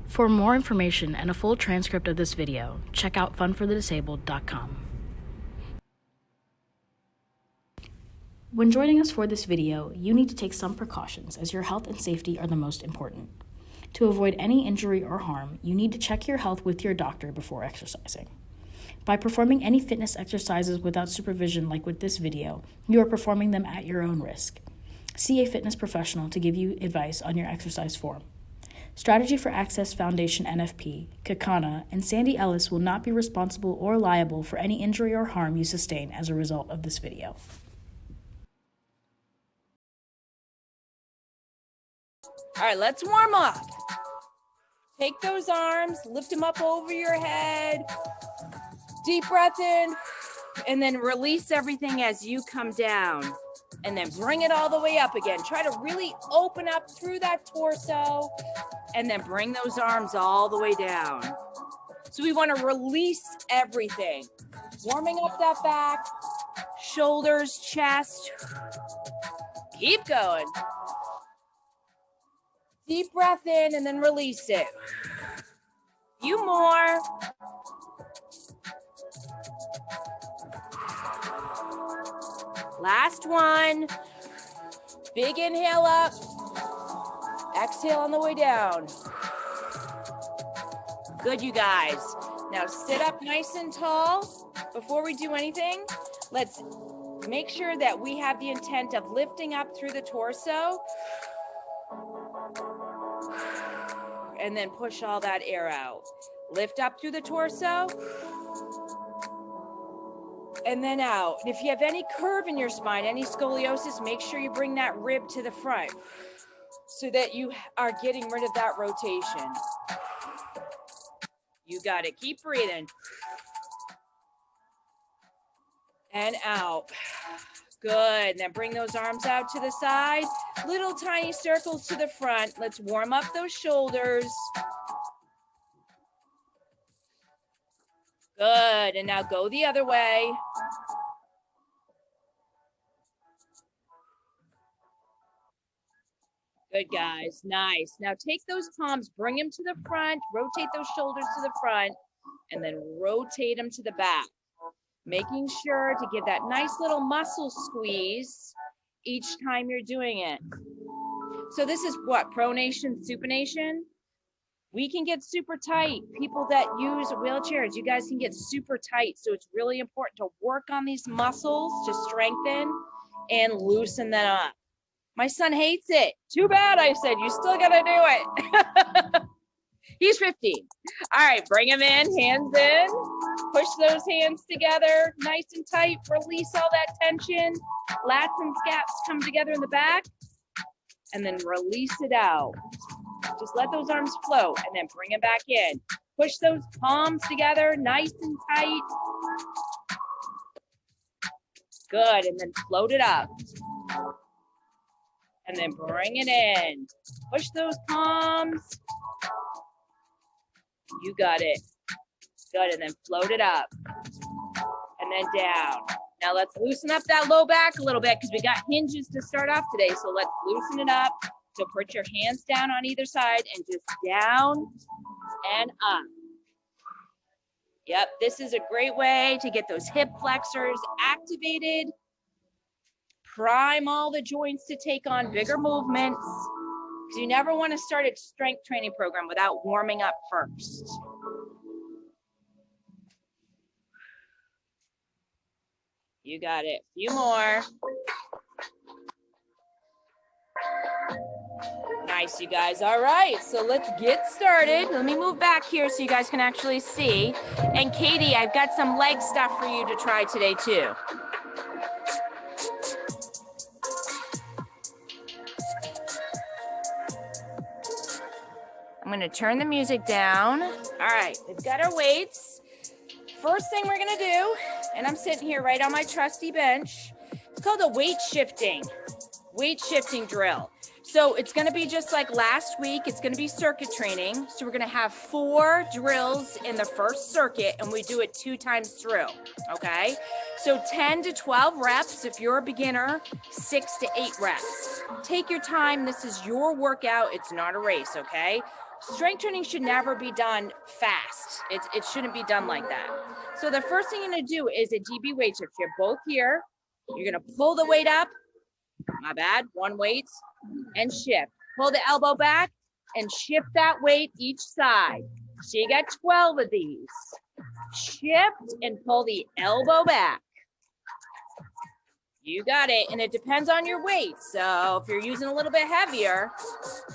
For more information and a full transcript of this video, check out funforthedisabled.com. When joining us for this video, you need to take some precautions as your health and safety are the most important. To avoid any injury or harm, you need to check your health with your doctor before exercising. By performing any fitness exercises without supervision like with this video, you are performing them at your own risk. See a fitness professional to give you advice on your exercise form. Strategy for Access Foundation NFP, Kakana, and Sandy Ellis will not be responsible or liable for any injury or harm you sustain as a result of this video. All right, let's warm up. Take those arms, lift them up over your head. Deep breath in, and then release everything as you come down. And then bring it all the way up again. Try to really open up through that torso, and then bring those arms all the way down. So we want to release everything. Warming up that back, shoulders, chest. Keep going. Deep breath in and then release it. Few more. Last one. Big inhale up. Exhale on the way down. Good, you guys. Now sit up nice and tall. Before we do anything, let's make sure that we have the intent of lifting up through the torso. And then push all that air out. Lift up through the torso. And then out. And if you have any curve in your spine, any scoliosis, make sure you bring that rib to the front so that you are getting rid of that rotation. You got it. Keep breathing. And out. Good. And then bring those arms out to the side. Little tiny circles to the front. Let's warm up those shoulders. Good. And now go the other way. Good, guys. Nice. Now take those palms, bring them to the front, rotate those shoulders to the front, and then rotate them to the back. Making sure to give that nice little muscle squeeze each time you're doing it. So this is what? Pronation, supination? We can get super tight. People that use wheelchairs, you guys can get super tight. So it's really important to work on these muscles to strengthen and loosen them up. My son hates it. Too bad, I said. You still got to do it. He's 15. All right, bring him in, hands in. Push those hands together, nice and tight. Release all that tension. Lats and scaps come together in the back. And then release it out. Just let those arms float and then bring them back in. Push those palms together, nice and tight. Good, and then float it up. And then bring it in. Push those palms. You got it. Good, and then float it up. And then down. Now let's loosen up that low back a little bit because we got hinges to start off today. So let's loosen it up. So put your hands down on either side and just down and up. Yep, this is a great way to get those hip flexors activated. Prime all the joints to take on bigger movements. Because you never want to start a strength training program without warming up first. You got it. A few more. Nice, you guys. All right, so let's get started. Let me move back here so you guys can actually see. And Katie, I've got some leg stuff for you to try today too. I'm going to turn the music down. All right, we've got our weights. First thing we're going to do, and I'm sitting here right on my trusty bench, it's called a weight shifting drill. So it's going to be just like last week. It's going to be circuit training. So we're going to have 4 drills in the first circuit, and we do it 2 times through, okay? So 10 to 12 reps if you're a beginner, 6 to 8 reps. Take your time. This is your workout. It's not a race, okay? strength training should never be done fast. It shouldn't be done like that. So the first thing you're gonna do is a DB weight shift. You're both here. You're gonna pull the weight up. My bad, one weight, and shift. Pull the elbow back and shift that weight each side. So you got 12 of these. Shift and pull the elbow back. You got it, and it depends on your weight. So if you're using a little bit heavier,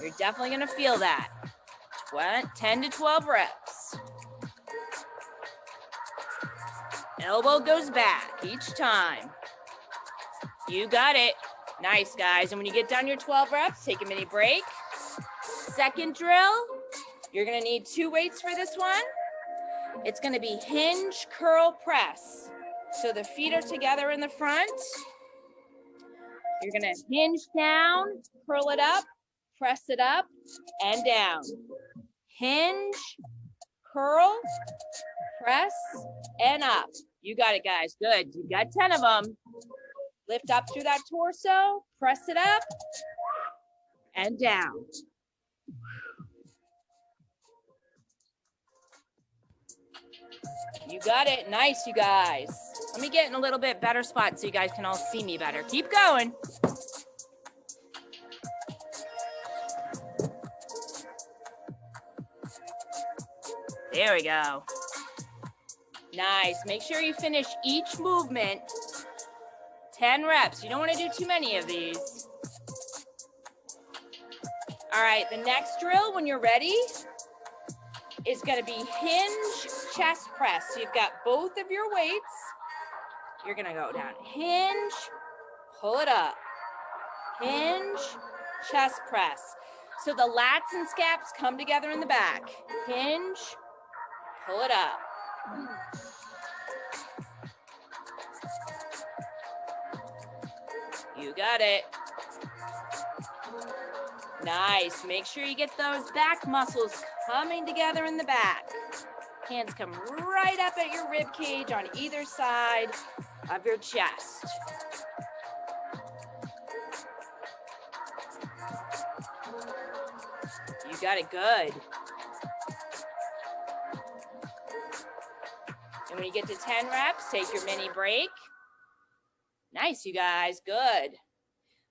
you're definitely gonna feel that. 10 to 12 reps. Elbow goes back each time. You got it. Nice, guys. And when you get down your 12 reps, take a mini break. Second drill, you're gonna need 2 weights for this one. It's gonna be hinge curl press. So the feet are together in the front. You're gonna hinge down, curl it up, press it up, and down. Hinge, curl, press, and up. You got it, guys. Good. You got 10 of them. Lift up through that torso, press it up, and down. You got it. Nice, you guys. Let me get in a little bit better spot so you guys can all see me better. Keep going. There we go. Nice. Make sure you finish each movement 10 reps. You don't want to do too many of these. All right, the next drill when you're ready is going to be hinge chest press. So you've got both of your weights. You're going to go down. Hinge, pull it up. Hinge, chest press. So the lats and scaps come together in the back. Hinge, pull it up. You got it. Nice. Make sure you get those back muscles coming together in the back. Hands come right up at your rib cage on either side of your chest. You got it. Good. And when you get to 10 reps, take your mini break. Nice, you guys. Good.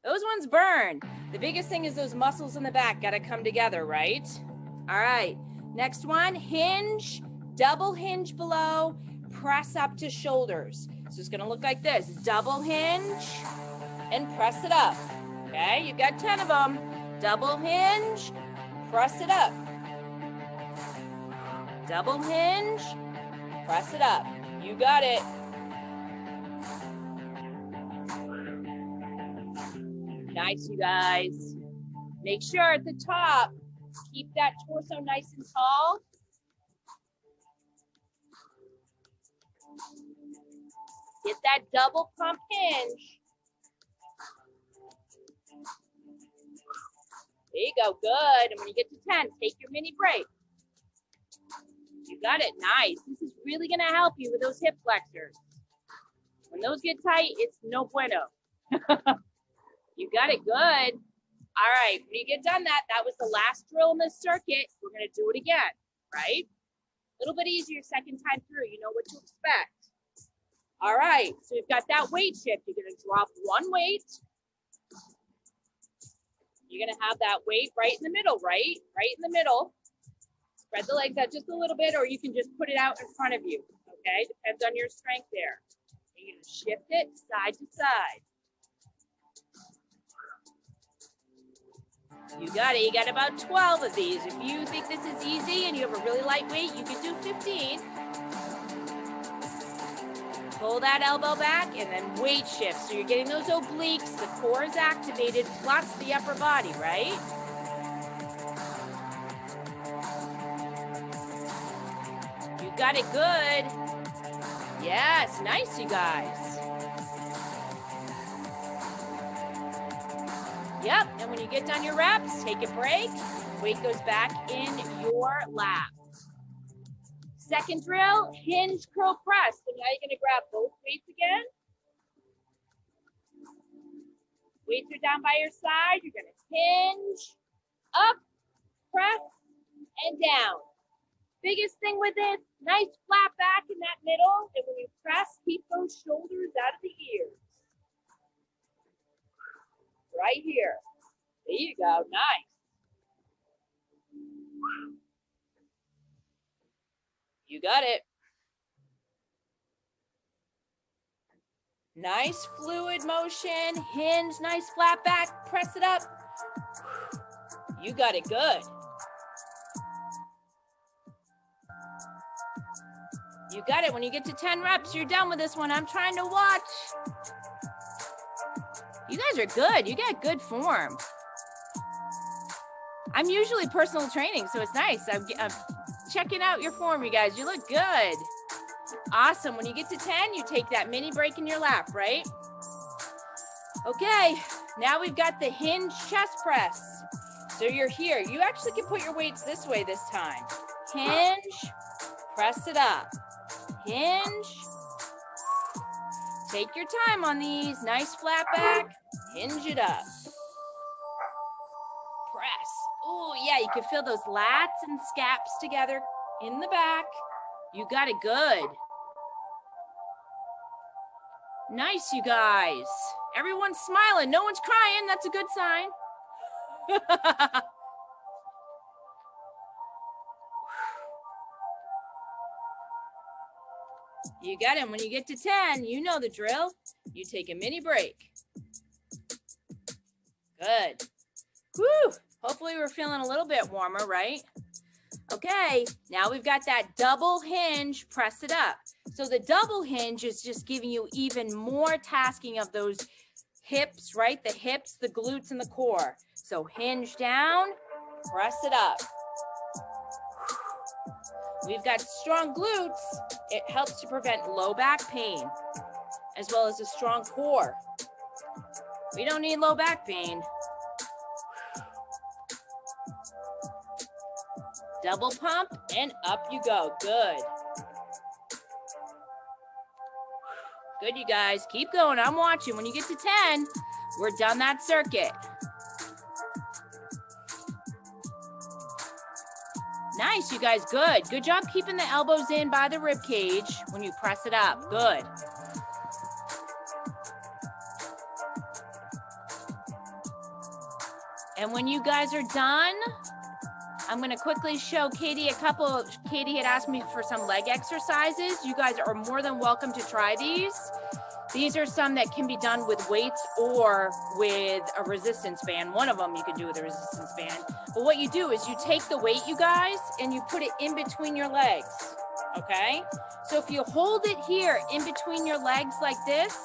Those ones burn. The biggest thing is those muscles in the back got to come together, right? All right. Next one, hinge, double hinge below, press up to shoulders. So it's going to look like this. Double hinge and press it up. Okay, you've got 10 of them. Double hinge, press it up. Double hinge, press it up. You got it. Nice, you guys. Make sure at the top, keep that torso nice and tall. Get that double pump hinge. There you go, good. And when you get to 10, take your mini break. You got it, nice. This is really gonna help you with those hip flexors. When those get tight, it's no bueno. You got it, good. All right, when you get done that was the last drill in this circuit. We're gonna do it again, right? A little bit easier second time through, you know what to expect. All right, so you've got that weight shift. You're gonna drop one weight. You're gonna have that weight right in the middle, right? Right in the middle. Spread the legs out just a little bit, or you can just put it out in front of you, okay? Depends on your strength there. You're gonna shift it side to side. You got it. You got about 12 of these. If you think this is easy and you have a really light weight, you can do 15. Pull that elbow back and then weight shift. So you're getting those obliques, the core is activated, plus the upper body, right? You got it, good. Yes, nice, you guys. Yep, and when you get done your reps, take a break. Weight goes back in your lap. Second drill, hinge curl press. So now you're gonna grab both weights again. Weights are down by your side. You're gonna hinge, up, press, and down. Biggest thing with this, nice flat back in that middle, and when you press, keep those shoulders out of the ears. Right here. There you go, nice. You got it. Nice fluid motion, hinge, nice flat back, press it up. You got it, good. You got it. When you get to 10 reps, you're done with this one. I'm trying to watch. You guys are good. You got good form. I'm usually personal training, so it's nice. I'm checking out your form, you guys. You look good. Awesome. When you get to 10, you take that mini break in your lap, right? Okay, now we've got the hinge chest press. So you're here. You actually can put your weights this way this time. Hinge, press it up. Hinge. Take your time on these. Nice flat back. Hinge it up. Press. Oh, yeah, you can feel those lats and scaps together in the back. You got it good. Nice, you guys. Everyone's smiling. No one's crying. That's a good sign. You got it. When you get to 10, you know the drill. You take a mini break. Good. Woo! Hopefully we're feeling a little bit warmer, right? Okay, now we've got that double hinge. Press it up. So the double hinge is just giving you even more tasking of those hips, right? The hips, the glutes, and the core. So hinge down, press it up. We've got strong glutes. It helps to prevent low back pain, as well as a strong core. We don't need low back pain. Double pump and up you go. Good. Good, you guys. Keep going. I'm watching. When you get to 10, we're done that circuit. Nice, you guys. Good. Good job keeping the elbows in by the rib cage when you press it up. Good. And when you guys are done, I'm going to quickly show Katie Katie had asked me for some leg exercises. You guys are more than welcome to try these. These are some that can be done with weights or with a resistance band. One of them you can do with a resistance band. But what you do is you take the weight, you guys, and you put it in between your legs, okay? So if you hold it here in between your legs like this,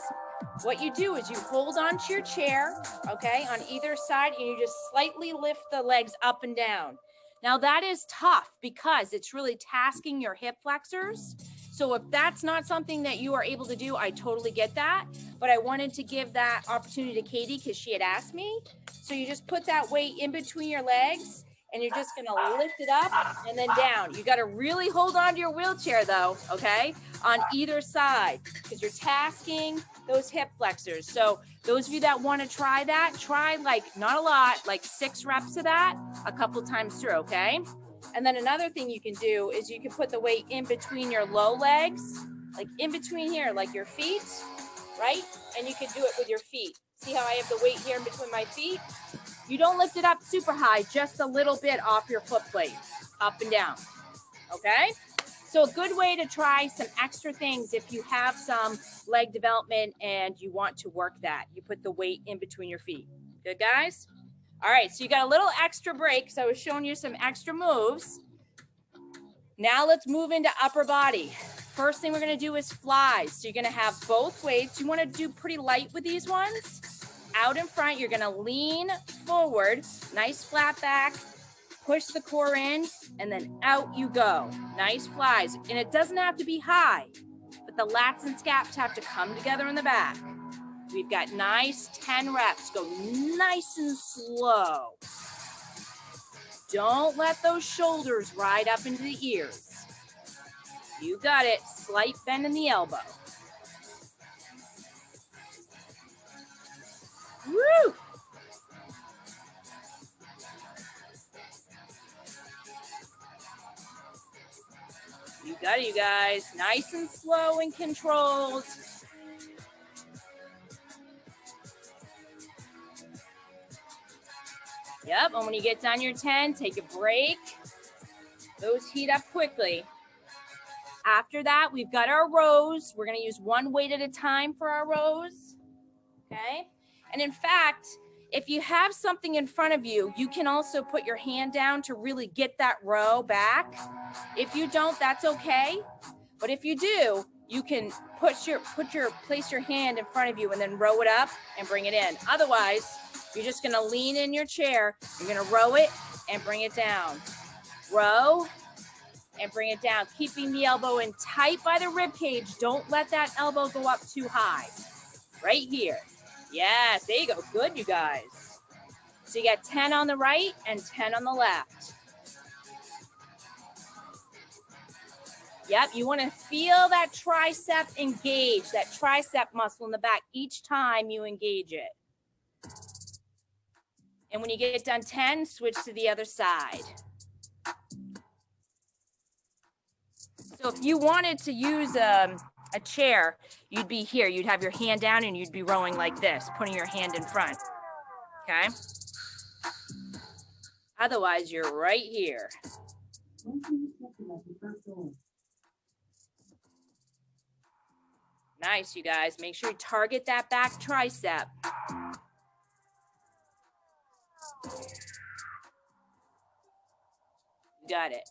what you do is you hold onto your chair, okay, on either side, and you just slightly lift the legs up and down. Now that is tough because it's really tasking your hip flexors. So if that's not something that you are able to do, I totally get that. But I wanted to give that opportunity to Katie because she had asked me. So you just put that weight in between your legs and you're just gonna lift it up and then down. You gotta really hold on to your wheelchair though, okay? On either side, because you're tasking those hip flexors. So those of you that wanna try that, try like, not a lot, like 6 reps of that a couple times through, okay? And then another thing you can do is you can put the weight in between your low legs, like in between here, like your feet, right? And you can do it with your feet. See how I have the weight here in between my feet? You don't lift it up super high, just a little bit off your foot plate, up and down, okay? So a good way to try some extra things if you have some leg development and you want to work that. You put the weight in between your feet. Good, guys? All right, so you got a little extra break. So I was showing you some extra moves. Now let's move into upper body. First thing we're gonna do is flies. So you're gonna have both weights. You wanna do pretty light with these ones. Out in front, you're gonna lean forward, nice flat back, push the core in, and then out you go. Nice flies. And it doesn't have to be high, but the lats and scaps have to come together in the back. We've got nice 10 reps. Go nice and slow. Don't let those shoulders ride up into the ears. You got it. Slight bend in the elbow. Woo! got it, you guys. Nice and slow and controlled. Yep, and when you get done your 10, take a break. Those heat up quickly. After that, we've got our rows. We're gonna use one weight at a time for our rows, okay? And in fact, if you have something in front of you, you can also put your hand down to really get that row back. If you don't, that's okay. But if you do, you can place your hand in front of you and then row it up and bring it in. Otherwise, you're just gonna lean in your chair. You're gonna row it and bring it down. Row and bring it down, keeping the elbow in tight by the rib cage. Don't let that elbow go up too high. Right here. Yes, there you go. Good, you guys. So you got 10 on the right and 10 on the left. Yep, you want to feel that tricep engage, that tricep muscle in the back each time you engage it. And when you get done 10, switch to the other side. So if you wanted to use a chair, you'd be here. You'd have your hand down and you'd be rowing like this, putting your hand in front, okay? Otherwise, you're right here. Nice, you guys. Make sure you target that back tricep. You got it.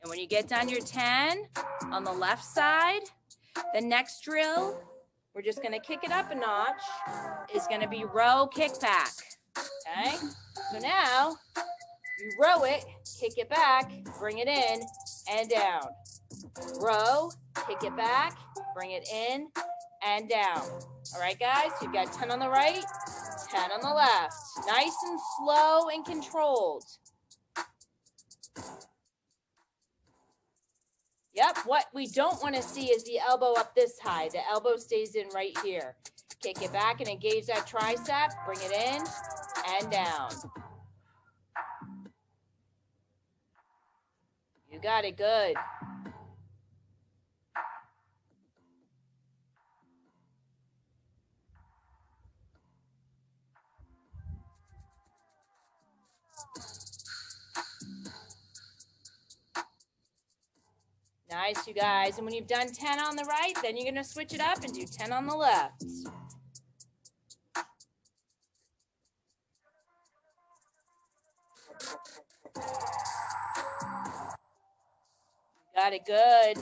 And when you get done your 10 on the left side, the next drill, we're just going to kick it up a notch, is going to be row, kick back. Okay? So now you row it, kick it back, bring it in and down. Row, kick it back, bring it in and down. All right, guys, you've got 10 on the right, 10 on the left. Nice and slow and controlled. Yep, what we don't want to see is the elbow up this high. The elbow stays in right here. Kick it back and engage that tricep. Bring it in and down. You got it, good. Nice, you guys. And when you've done 10 on the right, then you're going to switch it up and do 10 on the left. Got it, good.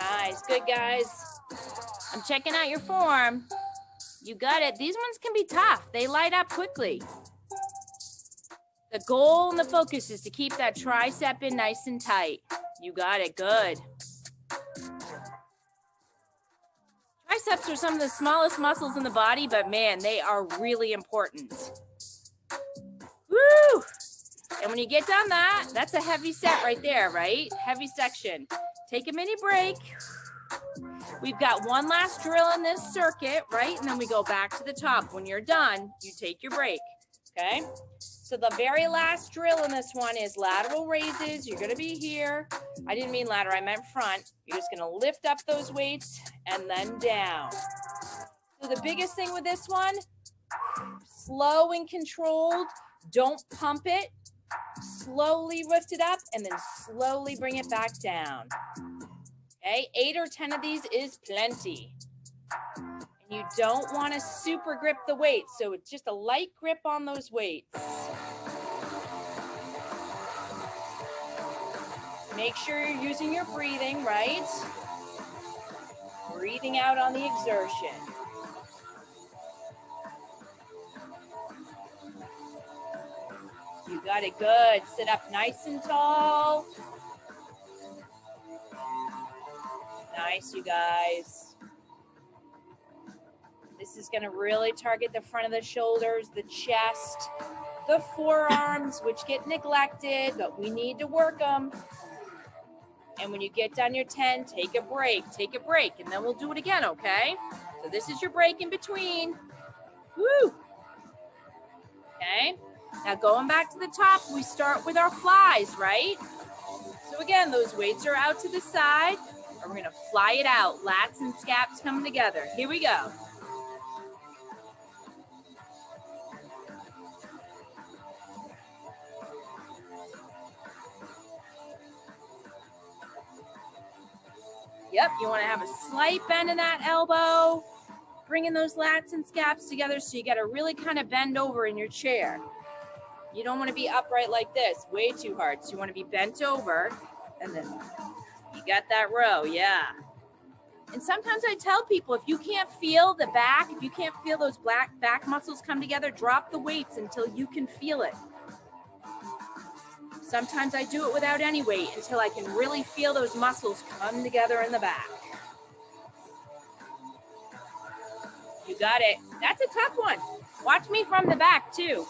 Nice, good, guys. I'm checking out your form. You got it. These ones can be tough. They light up quickly. The goal and the focus is to keep that tricep in nice and tight. You got it, good. Triceps are some of the smallest muscles in the body, but man, they are really important. Woo! And when you get done that, that's a heavy set right there, right? Heavy section. Take a mini break. We've got one last drill in this circuit, right? And then we go back to the top. When you're done, you take your break, okay? So the very last drill in this one is lateral raises. You're gonna be here. I didn't mean lateral, I meant front. You're just gonna lift up those weights and then down. So the biggest thing with this one, slow and controlled. Don't pump it. Slowly lift it up and then slowly bring it back down. Okay, 8 or 10 of these is plenty. And you don't want to super grip the weight, so it's just a light grip on those weights. Make sure you're using your breathing, right? Breathing out on the exertion. You got it, good. Sit up nice and tall. Nice, you guys. This is going to really target the front of the shoulders, the chest, the forearms, which get neglected, but we need to work them. And when you get done your 10, take a break, and then we'll do it again, okay? So this is your break in between. Woo! Okay, now going back to the top, we start with our flies, right? So again, those weights are out to the side, and we're gonna fly it out, lats and scaps coming together. Here we go. Yep, you wanna have a slight bend in that elbow, bringing those lats and scaps together, so you gotta really kind of bend over in your chair. You don't wanna be upright like this, way too hard. So you wanna be bent over, and then you got that row, yeah. And sometimes I tell people, if you can't feel the back, if you can't feel those back muscles come together, drop the weights until you can feel it. Sometimes I do it without any weight until I can really feel those muscles come together in the back. You got it. That's a tough one. Watch me from the back too.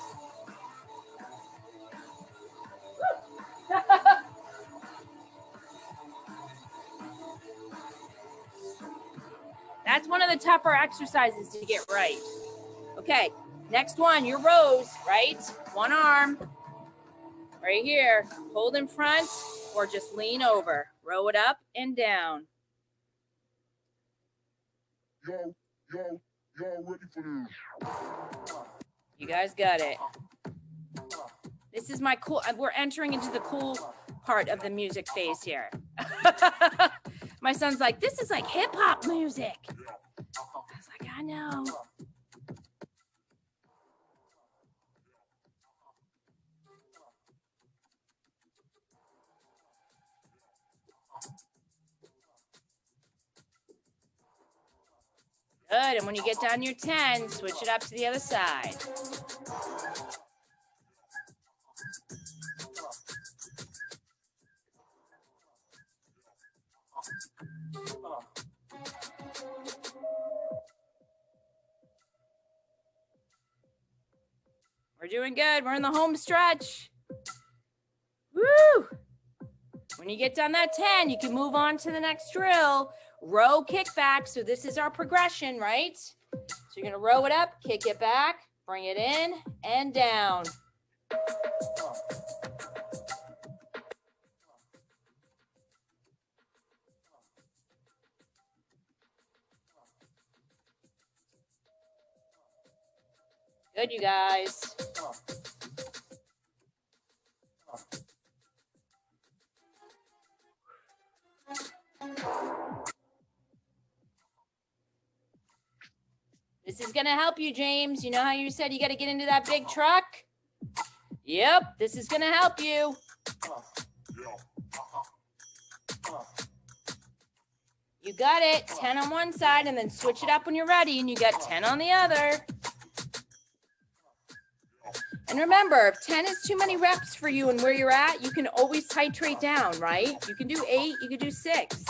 That's one of the tougher exercises to get right. Okay, next one, your rows, right? One arm, right here. Hold in front or just lean over. Row it up and down. Yo, ready for this. You guys got it. This is my cool, we're entering into the cool part of the music phase here. My son's like, this is like hip hop music. I was like, I know. Good, and when you get down your 10, switch it up to the other side. We're doing good, we're in the home stretch. Woo! When you get done that 10, you can move on to the next drill. Row, kick back. So this is our progression, right? So you're gonna row it up, kick it back, bring it in and down. Good, you guys. This is gonna help you, James. You know how you said you gotta get into that big truck? Yep, this is gonna help you. You got it. 10 on one side and then switch it up when you're ready and you got 10 on the other. And remember, if 10 is too many reps for you and where you're at, you can always titrate down, right? You can do 8, you can do 6.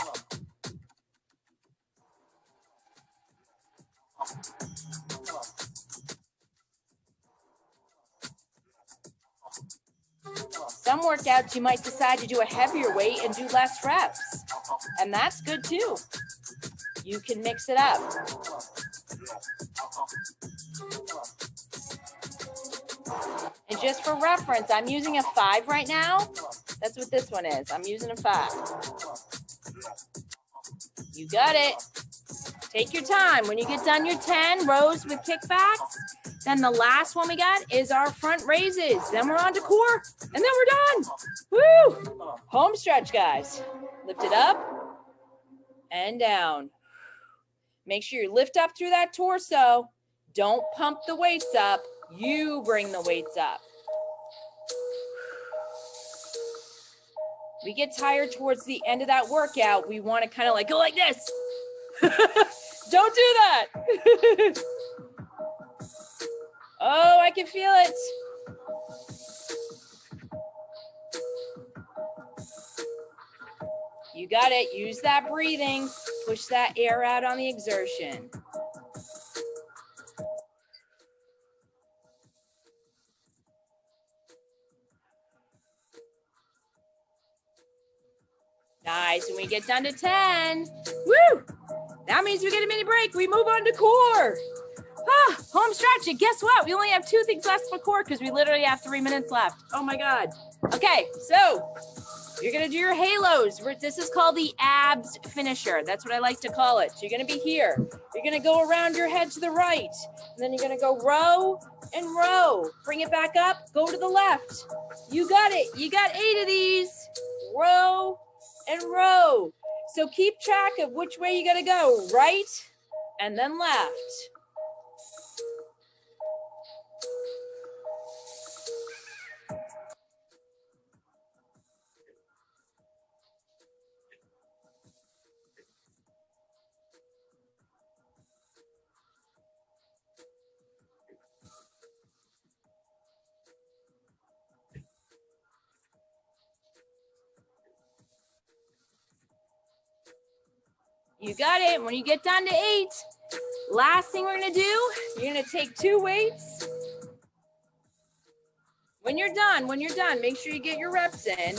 Some workouts, you might decide to do a heavier weight and do less reps. And that's good too. You can mix it up. And just for reference, I'm using a 5 right now. That's what this one is. I'm using a 5. You got it. Take your time. When you get done your 10 rows with kickbacks, then the last one we got is our front raises. Then we're on to core, and then we're done. Woo! Home stretch, guys. Lift it up and down. Make sure you lift up through that torso. Don't pump the weights up. You bring the weights up. We get tired towards the end of that workout. We want to kind of like go like this. Don't do that. Oh, I can feel it. You got it. Use that breathing. Push that air out on the exertion. Nice. When we get down to 10, woo! That means we get a mini break. We move on to core. Home stretch. And guess what? We only have 2 things left for core because we literally have 3 minutes left. Oh my God. Okay, so you're gonna do your halos. This is called the abs finisher. That's what I like to call it. So you're gonna be here. You're gonna go around your head to the right. And then you're gonna go row and row. Bring it back up, go to the left. You got it. You got 8 of these. Row and row. So keep track of which way you gotta go. Right and then left. You got it. When you get down to 8, last thing we're gonna do, you're gonna take 2 weights. When you're done, make sure you get your reps in.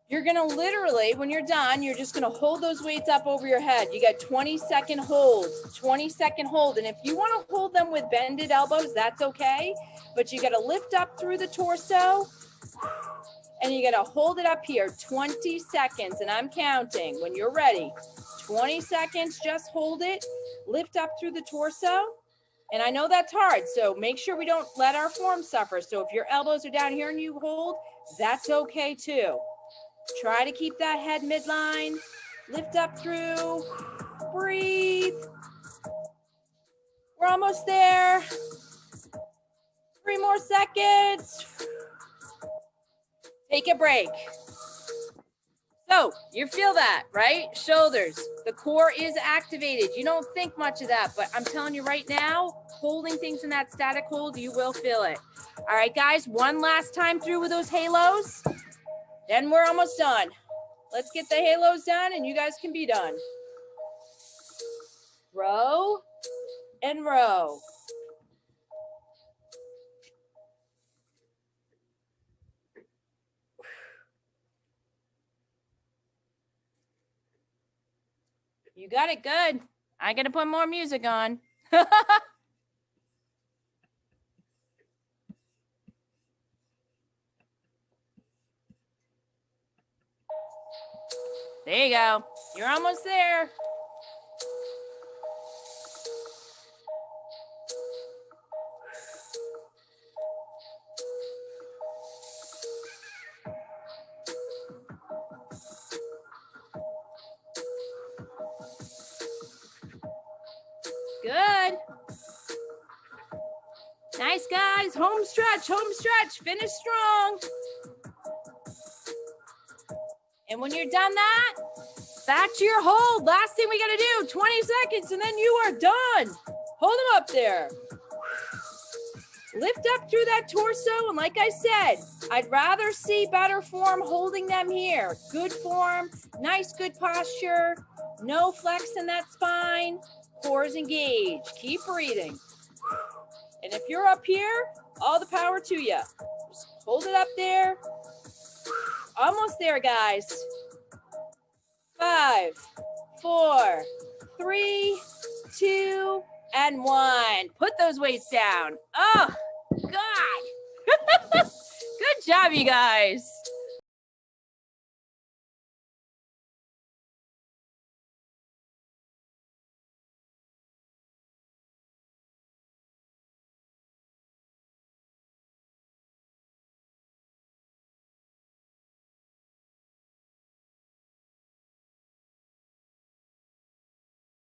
You're gonna literally, when you're done, you're just gonna hold those weights up over your head. You got 20-second hold, 20-second hold. And if you wanna hold them with bended elbows, that's okay. But you gotta lift up through the torso and you gotta hold it up here, 20 seconds. And I'm counting when you're ready. 20 seconds, just hold it, lift up through the torso. And I know that's hard, so make sure we don't let our form suffer. So if your elbows are down here and you hold, that's okay too. Try to keep that head midline, lift up through, breathe. We're almost there. 3 more seconds. Take a break. So you feel that, right? Shoulders, the core is activated. You don't think much of that, but I'm telling you right now, holding things in that static hold, you will feel it. All right, guys, one last time through with those halos. Then we're almost done. Let's get the halos done and you guys can be done. Row and row. You got it good. I got to put more music on. There you go. You're almost there. Good. Nice, guys. Home stretch, finish strong. And when you're done that, back to your hold. Last thing we got to do, 20 seconds, and then you are done. Hold them up there. Lift up through that torso, and like I said, I'd rather see better form holding them here. Good form, nice, good posture, no flex in that spine, core is engaged. Keep breathing. And if you're up here, all the power to you. Just hold it up there. Almost there, guys. 5, 4, 3, 2, and 1. Put those weights down. Oh, God. Good job, you guys.